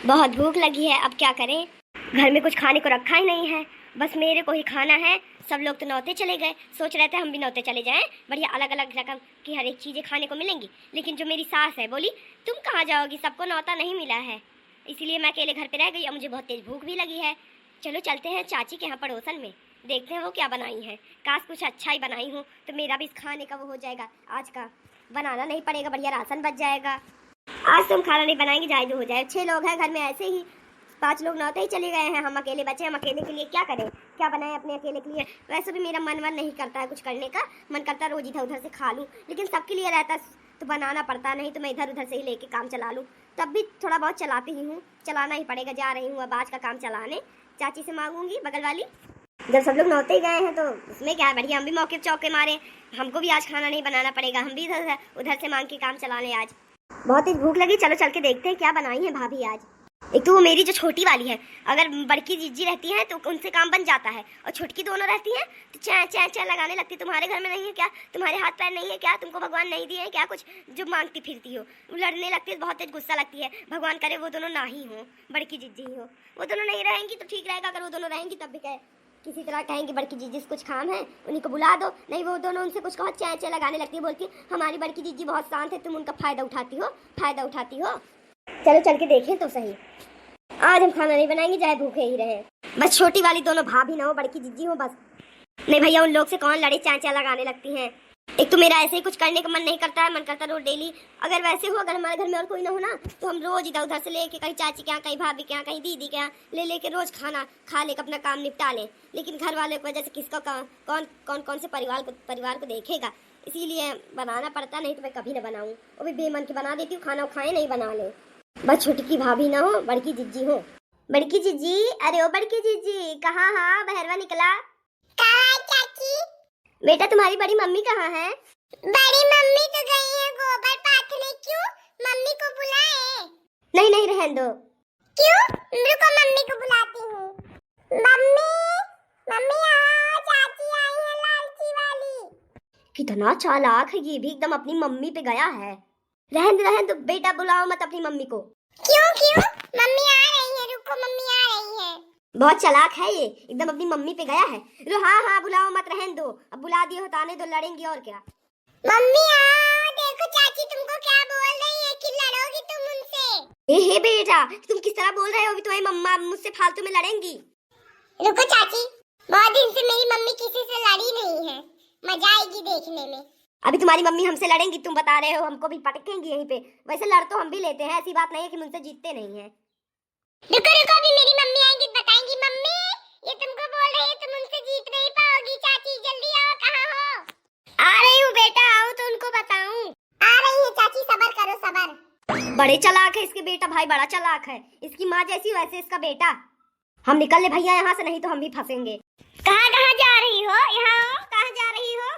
बहुत भूख लगी है, अब क्या करें। घर में कुछ खाने को रखा ही नहीं है, बस मेरे को ही खाना है। सब लोग तो नौते चले गए, सोच रहे थे हम भी नौते चले जाएं, बढ़िया अलग अलग रकम की हर एक चीज़ें खाने को मिलेंगी। लेकिन जो मेरी सास है बोली तुम कहाँ जाओगी, सबको नौता नहीं मिला है, इसीलिए मैं अकेले घर पे रह गई और मुझे बहुत तेज भूख भी लगी है। चलो चलते हैं चाची के यहाँ पड़ोसन में, देखते हैं वो क्या बनाई है। काश कुछ अच्छा ही बनाई हूँ तो मेरा भी इस खाने का वो हो जाएगा, आज का बनाना नहीं पड़ेगा, बढ़िया राशन बच जाएगा। आज तुम खाना नहीं बनाएंगे, जाए जो हो जाए। 6 लोग हैं घर में, ऐसे ही 5 लोग नौते ही चले गए हैं, हम अकेले बचे। हम अकेले के लिए क्या करें, क्या बनाएं अपने अकेले के लिए। वैसे भी मेरा मन नहीं करता है कुछ करने का, मन करता है रोज इधर उधर से खा लूँ, लेकिन सबके लिए रहता तो बनाना पड़ता, नहीं तो मैं इधर उधर से ही लेके काम चला लूँ। तब भी थोड़ा बहुत चलाती ही हूँ, चलाना ही पड़ेगा। जा रही हूँ अब आज का काम चलाने, चाची से मांगूंगी बगल वाली। जब सब लोग नौते ही गए हैं तो उसमें क्या है, बढ़िया हम भी मौके चौके मारे। हमको भी आज खाना नहीं बनाना पड़ेगा, हम भी इधर उधर से मांग के काम चला लें। आज बहुत ही भूख लगी, चलो चल के देखते हैं क्या बनाई है भाभी आज। एक तो वो मेरी जो छोटी वाली है, अगर बड़की जीजी रहती है तो उनसे काम बन जाता है, और छोटकी दोनों रहती हैं तो चा चा चा लगाने लगती। तुम्हारे घर में नहीं है क्या, तुम्हारे हाथ पैर नहीं है क्या, तुमको भगवान नहीं दिए हैं क्या कुछ जो मांगती फिरती हो। लड़ने लगती है, बहुत तेज गुस्सा लगती है। भगवान करे वो दोनों ना ही हो, बड़की जीजी ही हो। वो दोनों नहीं रहेंगी तो ठीक रहेगा, अगर वो दोनों रहेंगी तब भी कहे किसी तरह कहेंगे बड़की जीजी से कुछ काम है उन्हीं को बुला दो। नहीं वो दोनों उनसे कुछ कहो, चा चा लगाने लगती है, बोलती है हमारी बड़की जीजी बहुत शांत है, तुम उनका फायदा उठाती हो। चलो चल के देखें तो सही। आज हम खाना नहीं बनाएंगे, चाहे भूखे ही रहे। बस छोटी वाली दोनों भाभी ना हो, बड़की जीजी हो बस। नहीं भैया, उन लोग से कौन लड़े, चाचा लगाने लगती हैं। एक तो मेरा ऐसे ही कुछ करने का मन नहीं करता है, मन करता रोज डेली। अगर वैसे हो, अगर हमारे घर में और कोई ना हो ना, तो हम रोज इधर उधर से लेके कहीं चाची के यहाँ, कहीं भाभी के यहाँ, कहीं दीदी के यहाँ ले लेके रोज खाना खा ले, अपना काम निपटा लें। लेकिन घर वाले की वजह से किसका कौन से परिवार को देखेगा, इसीलिए बनाना पड़ता, नहीं तो मैं कभी ना बनाऊँ। वो भी बेमन के बना देती हूँ, खाना खाए नहीं बना ले। बस छोटी भाभी ना हो, बड़की जिज्जी हो। बड़की जीजी, अरे ओ बड़की जीजी, कहाँ हाँ बहरवा निकला। कहाँ चाची? बेटा तुम्हारी बड़ी मम्मी कहाँ है? बड़ी मम्मी तो गई है गोबर पाथने। क्यों? मम्मी को बुलाए? नहीं रहने दो। क्यों? रुको मम्मी को बुलाती हूँ। मम्मी, मम्मी आओ, चाची आई है लालची वाली। कितना चालाक है ये भी, एकदम अपनी मम्मी पे गया है। रहने दो बेटा, बुलाओ मत अपनी मम्मी को। क्यों? मम्मी आ रही है, रुको मम्मी आ रही है। बहुत चालाक है ये, एकदम अपनी मम्मी पे गया है। हाँ बुलाओ मत, रहने दो। अब बुला दिए होताने दो, लड़ेंगी और क्या। मम्मी आओ, देखो चाची तुमको क्या बोल रही है कि लड़ोगी तुम उनसे। हे बेटा, तुम किस तरह बोल रहे हो, अभी तुम्हारी मम्मा मुझसे फालतू में लड़ेंगी। रुको चाची, बहुत दिन से मेरी मम्मी किसी से लड़ी नहीं है, मजा आएगी देखने में। अभी तुम्हारी मम्मी हमसे लड़ेंगी, तुम बता रहे हो, हमको भी पटकेंगी यहीं पे। वैसे लड़ तो हम भी लेते हैं, ऐसी बात नहीं है कि मुझसे जीतते नहीं हैं। रुको अभी मेरी मम्मी आएंगी, बताएंगी मम्मी ये तुमको बोल रही है, तुम उनसे जीत नहीं पाओगी। चाची जल्दी आओ, कहाँ हो? आ रही हूँ बेटा, आओ तो उनको बताऊं। आ रही है चाची, सबर करो सबर। बड़े चालाक है इसके बेटा, भाई बड़ा चालाक है। इसकी माँ जैसी वैसे इसका बेटा। हम निकल ले भैया यहाँ से, नहीं तो हम भी फंसेंगे। कहाँ जा रही हो? यहाँ हो, कहाँ जा रही हो?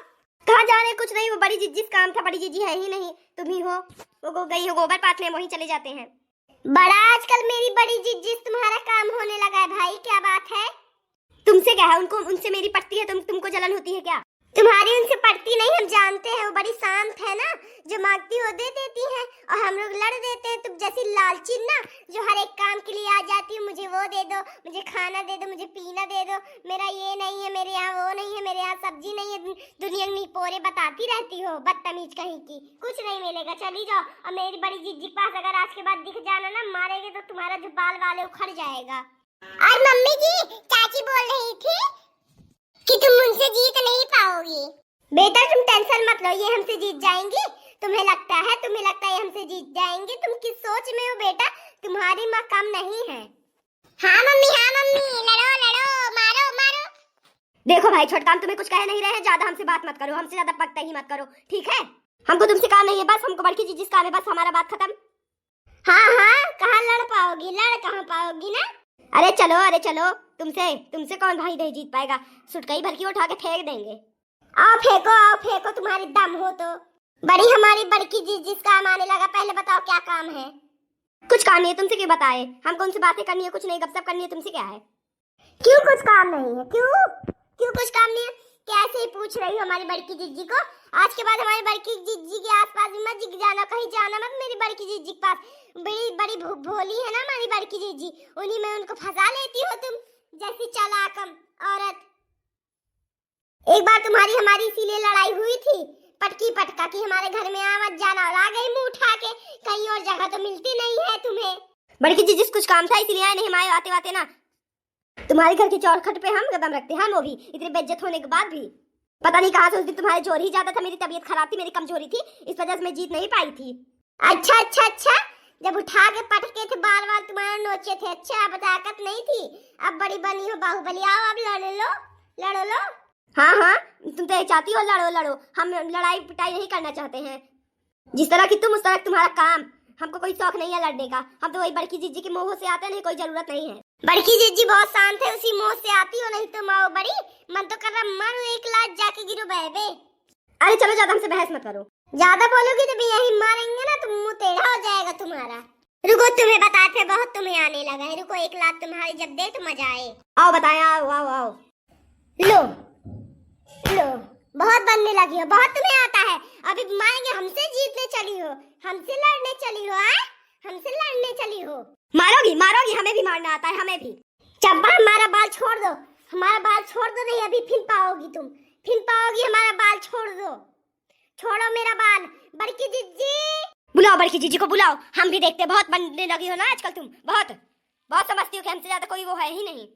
कहाँ जा रहे, कुछ नहीं, वो बड़ी जीजी काम था, बड़ी जीजी है ही नहीं, तुम ही हो। वो गई हो गोबर पाथने, वहीं चले जाते हैं। बड़ा आजकल मेरी बड़ी जीजी तुम्हारा काम होने लगा है भाई, क्या बात है? तुमसे क्या है, उनको उनसे मेरी पटती है, तुमको जलन होती है क्या? तुम्हारी उनसे पटती नहीं, हम जानते हैं, वो बड़ी शांत है ना, जो मांगती हो दे देती है, और हम लोग लड़ देते हैं। तुम जैसी लालची ना, जो हर एक काम के लिए आ जाती है, मुझे वो दे दो, मुझे खाना दे दो, मुझे पीना दे दो, मेरा ये नहीं है, मेरे यहाँ वो नहीं है, मेरे यहाँ सब्जी नहीं है, दुनिया में पोरे बताती रहती हो, बदतमीज कहीं की। कुछ नहीं मिलेगा, चली जाओ। और मेरी बड़ी जीजी के पास अगर आज के बाद दिख जाना ना, मारेंगे तो तुम्हारा जो बाल वाले उखड़ जाएगा। और मम्मी जी, चाची बोल रही थी कि तुम उनसे जीत नहीं पाओगी। बेटा तुम टेंशन मत लो, ये हमसे जीत जाएंगी। तुम्हें लगता है ये हमसे जीत जाएंगे? तुम किस सोच में हो बेटा, तुम्हारी माँ कम नहीं है। हाँ मम्मी, लड़ो, मारो। देखो भाई छोटका, हम तुम्हें कुछ कह नहीं रहे हैं, ज्यादा हमसे बात मत करो, हमसे ज्यादा पकता ही मत करो, ठीक है? हमको तुमसे काम नहीं है, बस हमको बड़की जीजी से काम है, बस हमारा बात खत्म। हाँ, कहाँ लड़ पाओगी, लड़ कहाँ पाओगी ना। अरे चलो, तुमसे कौन भाई नहीं जीत पाएगा, सुटकई भर की उठा के फेंक देंगे। आओ फेंको, तुम्हारी दम हो तो। बड़ी हमारी बड़की जीजी काम आने लगा, पहले बताओ क्या काम है? कुछ काम नहीं है, तुमसे क्यों बताए? हमको उनसे बातें करनी है, कुछ नहीं, गपशप करनी है, तुमसे क्या है? क्यों कुछ काम नहीं है? क्यों कुछ काम नहीं है? कैसे ही पूछ रही हो हमारी बड़की जीजी को? आज के बाद हमारी बड़की जीजी के आसपास मत जाना, कहीं जाना मत मेरी बड़ी जीजी के पास। बड़ी भोली है ना हमारी बड़की बड़की जीजी, उन्हीं में उनको फंसा लेती हो तुम जैसी चालाकम औरत। एक बार तुम्हारी हमारी इसीलिए लड़ाई हुई थी पटकी पटका कि हमारे घर में आ मत जाना, और आ गई मुंह उठा के। कहीं और जगह तो मिलती नहीं है तुम्हें। बड़की जीजी कुछ काम था इसलिए आए, नहीं हमारे आते आते ना तुम्हारे घर की चौखट पे हम कदम रखते हैं, वो भी इतनी बेइज्जत होने के बाद भी। पता नहीं कहाँ से उस दिन तुम्हारे जोर ही ज्यादा था, मेरी तबीयत खराब थी, मेरी कमजोरी थी, इस वजह से मैं जीत नहीं पाई थी। अच्छा अच्छा अच्छा, जब उठा के पटके थे बार बार तुम्हारा नोचे थे। अच्छा, अब ताकत नहीं थी, अब बड़ी बनी हो बाहुबली। आओ अब लड़ लो। हाँ हाँ, तुम तो चाहती हो लड़ो लड़ो, हम लड़ाई पिटाई नहीं करना चाहते हैं। जिस तरह की तुम उस तरह तुम्हारा काम, हमको कोई शौक नहीं है लड़ने का। हम तो वही बड़की जीजी के मोह से आते हैं, नहीं कोई जरूरत नहीं है। बड़की जीजी बहुत शांत है, उसी मोह से आती हो, नहीं तुम आओ बड़ी। मन तो कर रहा मारो एक लात जाके गिरो बहबे। अरे चलो ज्यादा हमसे बहस मत करो। ज्यादा बोलोगी तो भी यही मारेंगे ना, तुम मुंह टेढ़ा हो जाएगा तुम्हारा। रुको तुम्हें बताते, बहुत तुम्हें आने लगा है। रुको एक लात तुम्हारी जब दे तो मजा आए। आओ बताएं, आओ आओ आओ। लो बहुत बनने लगी हो, बहुत तुम्हें आता है। अभी मारेंगे, हमसे जीतने चली हो, हमसे लड़ने चली हो। हमसे लड़ने चली हो। मारोगी मारोगी, हमें भी मारना आता है, हमें भी। चब्बा हमारा बाल छोड़ दो, हमारा बाल छोड़ दो। नहीं अभी फिर पाओगी तुम, फिर पाओगी। हमारा बाल छोड़ दो, छोड़ो मेरा बाल। बड़की जीजी बुलाओ, बड़की जीजी को बुलाओ, हम भी देखते। बहुत बनने लगी हो ना आजकल तुम, बहुत बहुत समझती हो कि हमसे ज्यादा कोई वो है ही नहीं।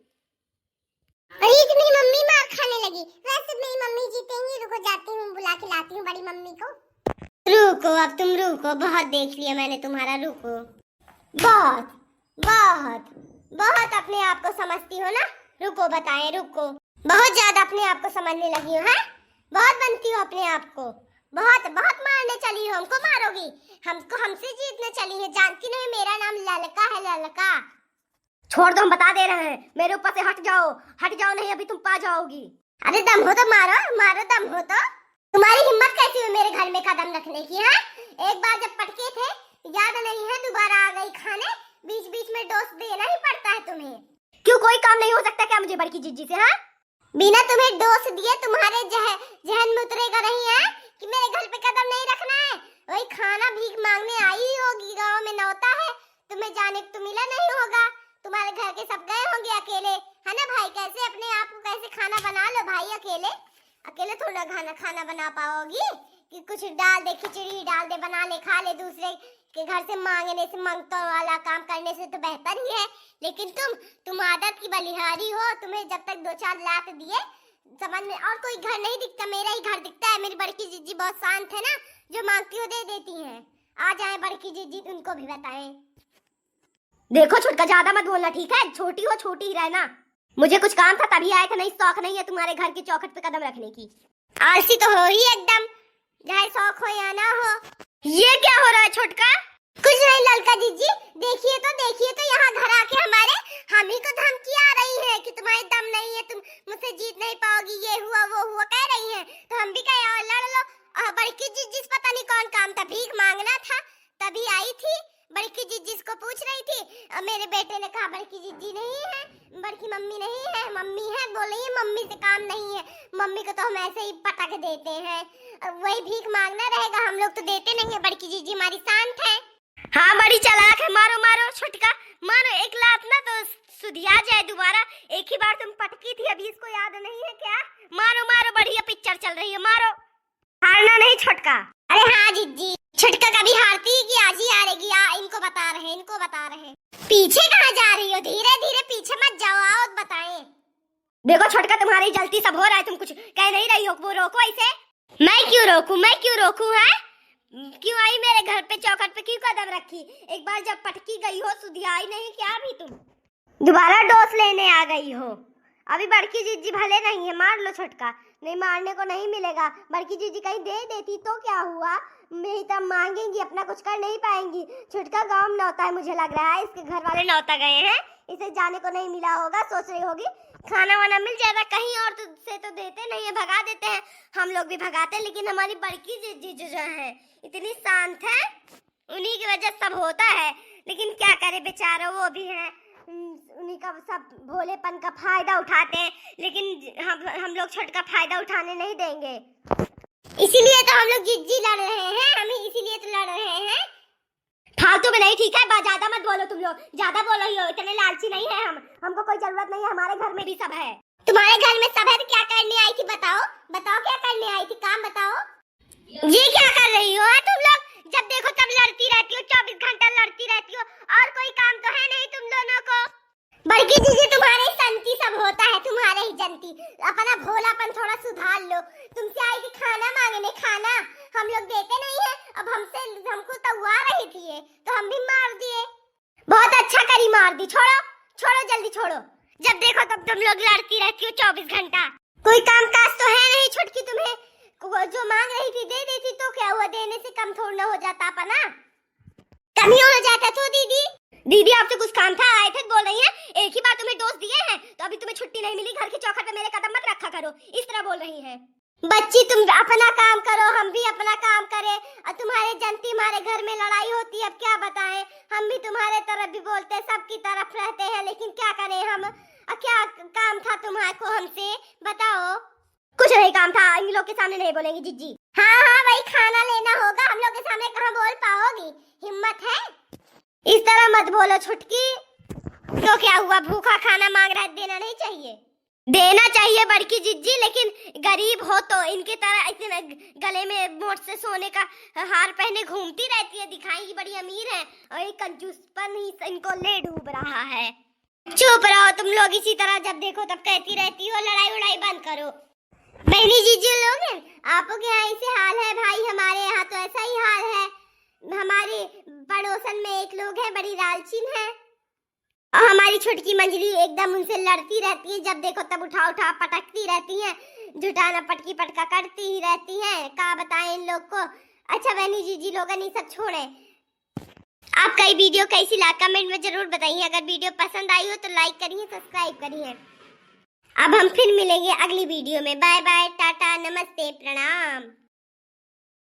अरे तो मेरी मम्मी मार खाने लगी। वैसे मेरी मम्मी जीतेंगी। रुको जाती हूँ, बुला के लाती हूँ बड़ी मम्मी को। रुको अब तुम रुको, बहुत देख लिया मैंने तुम्हारा। रुको, बहुत बहुत बहुत अपने आप को समझती हो ना। रुको बताएं, रुको। बहुत ज्यादा अपने आप को समझने लगी हो, है? बहुत बनती हो अपने आप को, बहुत बहुत मारने चली हो। हमको मारोगी? हमको हमसे जीतने चली है। जानती नहीं मेरा नाम ललका है, ललका। छोड़ दो, हम बता दे रहे हैं। मेरे ऊपर से हट जाओ नहीं अभी तुम पा जाओगी। अरे दम हो तो मारो, मारो दम हो तो। तुम्हारी हिम्मत कैसी हुई मेरे घर में कदम रखने की, है? एक बार जब पटके थे याद नहीं है, दोबारा आ गई खाने। बीच बीच में डोज देना ही पड़ता है तुम्हें। क्यों, कोई काम नहीं हो सकता क्या मुझे बड़की जीजी से? हाँ, बिना तुम्हें डोज दिए तुम्हारे जहन में उतरेगा नहीं है कि मेरे घर पे कदम नहीं रखना है। वही खाना भीख मांगने आई होगी, गाँव में नौता है, तुम्हें जाने को तो मिला नहीं होगा। तुम्हारे घर के सब गए होंगे अकेले, है ना भाई? कैसे अपने आप को कैसे खाना बना लो भाई, अकेले थोड़ा खाना बना पाओगी कि कुछ डाल दे, खिचड़ी डाल दे, बना ले, खा ले। दूसरे के घर से मांगने से, मंगतों वाला काम करने से तो बेहतर ही है। लेकिन तुम आदत की बलिहारी हो। तुम्हें जब तक 2-4 लात दिए समझ में, और कोई घर नहीं दिखता, मेरा ही घर दिखता है। मेरी बड़की जीजी बहुत शांत है ना, जो मांगती हो दे देती है। आ जाए बड़की जीजी, उनको भी बताएं। देखो छोटका, ज्यादा मत बोलना, ठीक है? छोटी हो, छोटी ही रहना। मुझे कुछ काम था तभी आया था, नहीं शौक नहीं है तुम्हारे घर की चौखट पे कदम रखने की। आलसी तो हो ही एकदम, चाहे शौक हो या ना हो। ये क्या हो रहा है छोटका? कुछ नहीं ललका जीजी, देखिए तो यहाँ घर आके हमारे हम ही को धमकी आ रही है कि तुम्हारे दम नहीं है, तुम मुझसे जीत नहीं पाओगी, ये हुआ वो हुआ कह रही है। तो हम भी कहे और लड़ लो। बड़की जीजी से पता नहीं कौन काम था, भीख मांगना था, तभी आई थी। बड़की जीजी को पूछ रही थी। मेरे बेटे ने कहा बड़की जीजी नहीं है, बड़की मम्मी नहीं है, मम्मी है। बोल रही है मम्मी से काम नहीं है, मम्मी को तो हम ऐसे ही पटक देते हैं। वही भीख मांगना रहेगा, हम लोग तो देते नहीं है। बड़की जीजी हमारी शांत है। हाँ, बड़ी चालाक है। मारो मारो छोटका, मारो एक लात ना तो सुधिया जाए दोबारा। एक ही बार तुम पटकी थी, अभी इसको याद नहीं है क्या? मारो मारो, बढ़िया पिक्चर चल रही है, मारो। हारना नहीं छोटका। अरे हाँ जीजी, छोटका कभी हारती है कि आज ही हारेगी? इनको बता रहे हैं। पीछे कहाँ जा रही हो? धीरे धीरे पीछे मत जाओ, आओ बताएं। देखो छोटका, तुम्हारी जल्दी सब हो रहा है, तुम कुछ कह नहीं रही हो, वो रोको इसे। मैं क्यों रोकूं है? क्यों आई मेरे घर पे चौखट पे, क्यों कदम रखी? एक बार जब पटकी गई हो, सुधियाई नहीं क्या अभी तुम? दोबारा डोज लेने आ गई हो। अभी बड़की जीजी भले नहीं है, मार लो छोटका। नहीं, मारने को नहीं मिलेगा। बड़की जीजी कहीं दे देती तो क्या हुआ? मेरी तब मांगेंगी, अपना कुछ कर नहीं पाएंगी। छोटका गांव में नौता है, मुझे लग रहा है इसके घर वाले नौता गए हैं, इसे जाने को नहीं मिला होगा। सोच रही होगी खाना वाना मिल जाएगा कहीं और, तो से तो देते नहीं है, भगा देते हैं। हम लोग भी भगाते हैं, लेकिन हमारी बड़की जीजी जो है इतनी शांत है, उन्हीं की वजह सब होता है। लेकिन क्या करे बेचारा, वो भी है, उन्हीं का सब भोलेपन का फायदा उठाते हैं। लेकिन हम लोग छोटका फायदा उठाने नहीं देंगे। इसीलिए तो हम लोग जीजी लड़ रहे हैं, हम इसीलिए तो लड़ रहे हैं। फालतू में नहीं, ठीक है? ज्यादा मत बोलो तुम लोग, ज्यादा बोल रही हो। इतने लालची नहीं है हम, हमको कोई जरूरत नहीं है, हमारे घर में भी सब है। तुम्हारे घर में सब है तो क्या करने आई थी? बताओ बताओ क्या करने आई थी, काम बताओ। ये क्या कर रही हो तुम लोग? जब देखो तब लड़ती रहती हो, 24 घंटा लड़ती रहती हो, और कोई काम तो है नहीं तुम दोनों को। बड़की दीदी तुम्हारे संती सब होता है, तुम्हारे ही जनती। अपना भोलापन थोड़ा सुधार लो। तुमसे आई थी खाना मांगने, खाना हम लोग देते नहीं है। अब हमको तवा रही थी ये, तो हम भी मार दिए। बहुत अच्छा करी, मार दी। छोड़ो छोड़ो, जल्दी छोड़ो। जब देखो तब तुम लोग लड़ती रहती हो 24 घंटा। कोई काम काज तो है नहीं छुटकी तुम्हें? जो मांग रही थी दे देती तो क्या हुआ, देने से कम थोड़ा ना हो जाता अपना, कमी हो जाता तो दीदी। दीदी आपसे कुछ काम था, आए थे बोल रही हैं। एक ही बार तुम्हें डोज दिए हैं तो अभी तुम्हें छुट्टी नहीं मिली। घर के चौखट पे मेरे कदम मत रखा करो, इस तरह बोल रही हैं। बच्ची तुम अपना काम करो, हम भी अपना काम करें। और तुम्हारे जनती हमारे घर में लड़ाई होती है, अब क्या बताएं। हम भी तुम्हारे तरफ भी बोलते हैं, सबकी तरफ रहते हैं, लेकिन क्या करें हम। क्या काम था तुम्हारे को हमसे, बताओ। कुछ नहीं काम था, इन लोग के सामने नहीं बोलेंगी जीजी। हाँ हाँ वही खाना लेना होगा, हम लोग के सामने कहाँ बोल पाओगी, हिम्मत है? इस तरह मत बोलो छुटकी। तो क्या हुआ, भूखा खाना मांग रहा है, देना नहीं चाहिए? देना चाहिए बड़की जीजी, लेकिन गरीब हो तो इनके तरह इतने गले में मोट से सोने का हार पहने घूमती रहती है, दिखाएगी बड़ी अमीर है, और ये कंजूसपन ही इनको ले डूब रहा है। चुप रहो तुम लोग, इसी तरह जब देखो तब कहती रहती हो। लड़ाई उड़ाई बंद करो। बहनी जीजी लोग हैं, आपके यहाँ ऐसे हाल है भाई, हमारे यहाँ तो ऐसा ही हाल है। हमारे पड़ोसन में एक लोग है, बड़ी लालचीन है, और हमारी छुटकी मंजली एकदम उनसे लड़ती रहती है। जब देखो तब उठा उठा पटकती रहती है, झुटाना पटकी पटका करती ही रहती है। क्या बताएं इन लोग को। अच्छा बहनी जीजी लोग ये सब छोड़े, आपका ये वीडियो कैसी लगा कमेंट में जरूर बताइए। अगर वीडियो पसंद आई हो तो लाइक करिए, सब्सक्राइब करिए। अब हम फिर मिलेंगे अगली वीडियो में। बाय बाय, टाटा, नमस्ते, प्रणाम।